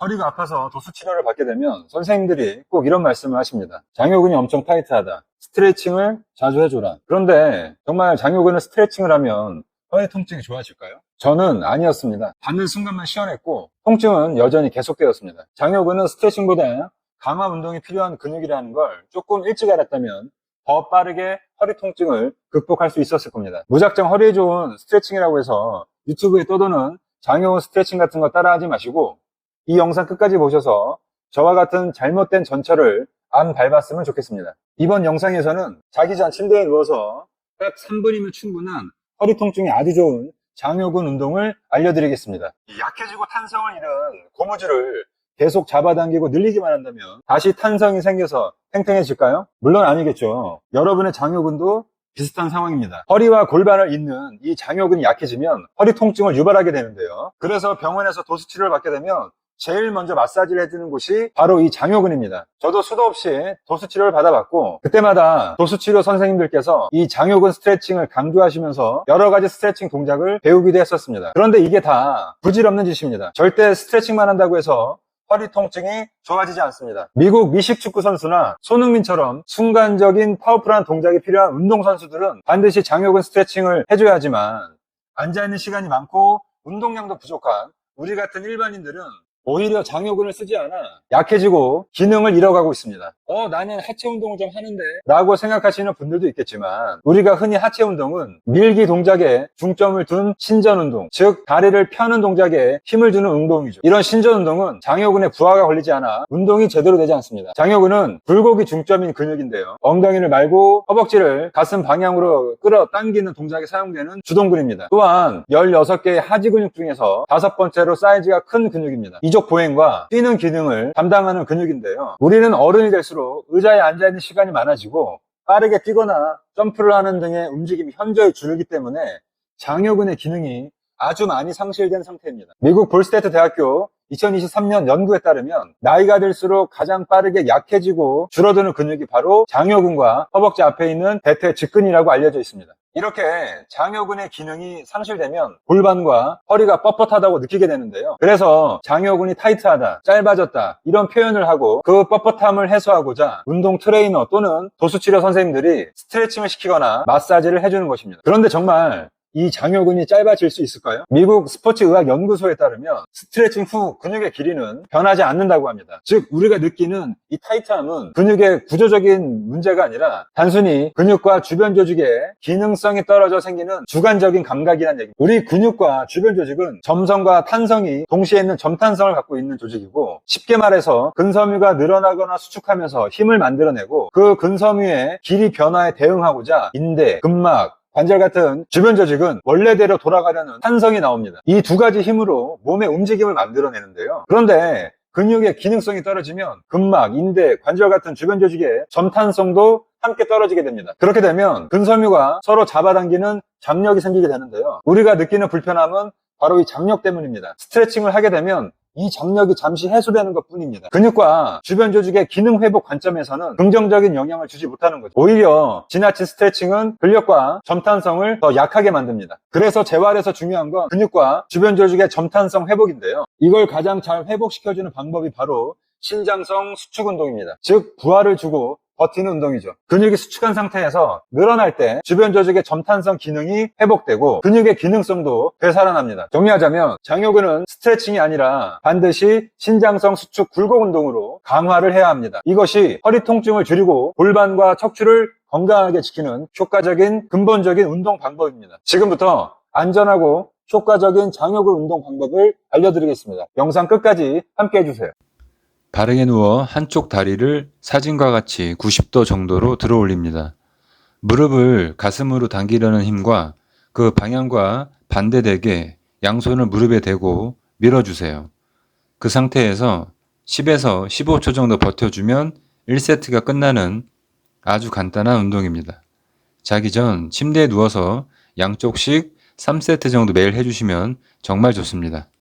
허리가 아파서 도수 치료를 받게 되면 선생님들이 꼭 이런 말씀을 하십니다. 장요근이 엄청 타이트하다. 스트레칭을 자주 해줘라. 그런데 정말 장요근을 스트레칭을 하면 허리 통증이 좋아질까요? 저는 아니었습니다. 받는 순간만 시원했고 통증은 여전히 계속되었습니다. 장요근은 스트레칭보다 강화 운동이 필요한 근육이라는 걸 조금 일찍 알았다면 더 빠르게 허리 통증을 극복할 수 있었을 겁니다. 무작정 허리에 좋은 스트레칭이라고 해서 유튜브에 떠도는 장요근 스트레칭 같은 거 따라하지 마시고 이 영상 끝까지 보셔서 저와 같은 잘못된 전철을 안 밟았으면 좋겠습니다. 이번 영상에서는 자기 전 침대에 누워서 딱 3분이면 충분한 허리 통증이 아주 좋은 장요근 운동을 알려드리겠습니다. 약해지고 탄성을 잃은 고무줄을 계속 잡아당기고 늘리기만 한다면 다시 탄성이 생겨서 탱탱해질까요? 물론 아니겠죠. 여러분의 장요근도 비슷한 상황입니다. 허리와 골반을 잇는 이 장요근이 약해지면 허리 통증을 유발하게 되는데요. 그래서 병원에서 도수치료를 받게 되면 제일 먼저 마사지를 해주는 곳이 바로 이 장요근입니다. 저도 수도 없이 도수치료를 받아봤고 그때마다 도수치료 선생님들께서 이 장요근 스트레칭을 강조하시면서 여러 가지 스트레칭 동작을 배우기도 했었습니다. 그런데 이게 다 부질없는 짓입니다. 절대 스트레칭만 한다고 해서 허리 통증이 좋아지지 않습니다. 미국 미식축구 선수나 손흥민처럼 순간적인 파워풀한 동작이 필요한 운동선수들은 반드시 장요근 스트레칭을 해줘야 하지만 앉아있는 시간이 많고 운동량도 부족한 우리 같은 일반인들은 오히려 장요근을 쓰지 않아 약해지고 기능을 잃어가고 있습니다. 나는 하체 운동을 좀 하는데 라고 생각하시는 분들도 있겠지만 우리가 흔히 하체 운동은 밀기 동작에 중점을 둔 신전 운동, 즉 다리를 펴는 동작에 힘을 주는 운동이죠. 이런 신전 운동은 장요근에 부하가 걸리지 않아 운동이 제대로 되지 않습니다. 장요근은 굴곡이 중점인 근육인데요. 엉덩이를 말고 허벅지를 가슴 방향으로 끌어당기는 동작에 사용되는 주동근입니다. 또한 16개의 하지 근육 중에서 5번째로 사이즈가 큰 근육입니다. 이족 보행과 뛰는 기능을 담당하는 근육인데요. 우리는 어른이 될수록 의자에 앉아있는 시간이 많아지고 빠르게 뛰거나 점프를 하는 등의 움직임이 현저히 줄기 때문에 장요근의 기능이 아주 많이 상실된 상태입니다. 미국 볼스테트 대학교 2023년 연구에 따르면 나이가 들수록 가장 빠르게 약해지고 줄어드는 근육이 바로 장요근과 허벅지 앞에 있는 대퇴 직근이라고 알려져 있습니다. 이렇게 장요근의 기능이 상실되면 골반과 허리가 뻣뻣하다고 느끼게 되는데요. 그래서 장요근이 타이트하다, 짧아졌다 이런 표현을 하고 그 뻣뻣함을 해소하고자 운동 트레이너 또는 도수치료 선생님들이 스트레칭을 시키거나 마사지를 해주는 것입니다. 그런데 정말 이 장요근이 짧아질 수 있을까요? 미국 스포츠의학연구소에 따르면 스트레칭 후 근육의 길이는 변하지 않는다고 합니다. 즉 우리가 느끼는 이 타이트함은 근육의 구조적인 문제가 아니라 단순히 근육과 주변 조직의 기능성이 떨어져 생기는 주관적인 감각이라는 얘기입니다. 우리 근육과 주변 조직은 점성과 탄성이 동시에 있는 점탄성을 갖고 있는 조직이고 쉽게 말해서 근섬유가 늘어나거나 수축하면서 힘을 만들어내고 그 근섬유의 길이 변화에 대응하고자 인대, 근막, 관절 같은 주변 조직은 원래대로 돌아가려는 탄성이 나옵니다. 이 두 가지 힘으로 몸의 움직임을 만들어내는데요. 그런데 근육의 기능성이 떨어지면 근막, 인대, 관절 같은 주변 조직의 점탄성도 함께 떨어지게 됩니다. 그렇게 되면 근섬유가 서로 잡아당기는 장력이 생기게 되는데요. 우리가 느끼는 불편함은 바로 이 장력 때문입니다. 스트레칭을 하게 되면 이 장력이 잠시 해소되는 것 뿐입니다. 근육과 주변 조직의 기능 회복 관점에서는 긍정적인 영향을 주지 못하는 거죠. 오히려 지나친 스트레칭은 근력과 점탄성을 더 약하게 만듭니다. 그래서 재활에서 중요한 건 근육과 주변 조직의 점탄성 회복인데요. 이걸 가장 잘 회복시켜주는 방법이 바로 신장성 수축 운동입니다. 즉 부하를 주고 버티는 운동이죠. 근육이 수축한 상태에서 늘어날 때 주변 조직의 점탄성 기능이 회복되고 근육의 기능성도 되살아납니다. 정리하자면 장요근은 스트레칭이 아니라 반드시 신장성 수축 굴곡 운동으로 강화를 해야 합니다. 이것이 허리 통증을 줄이고 골반과 척추를 건강하게 지키는 효과적인 근본적인 운동 방법입니다. 지금부터 안전하고 효과적인 장요근 운동 방법을 알려드리겠습니다. 영상 끝까지 함께 해주세요. 바르게 누워 한쪽 다리를 사진과 같이 90도 정도로 들어 올립니다. 무릎을 가슴으로 당기려는 힘과 그 방향과 반대되게 양손을 무릎에 대고 밀어주세요. 그 상태에서 10에서 15초 정도 버텨주면 1세트가 끝나는 아주 간단한 운동입니다. 자기 전 침대에 누워서 양쪽씩 3세트 정도 매일 해주시면 정말 좋습니다.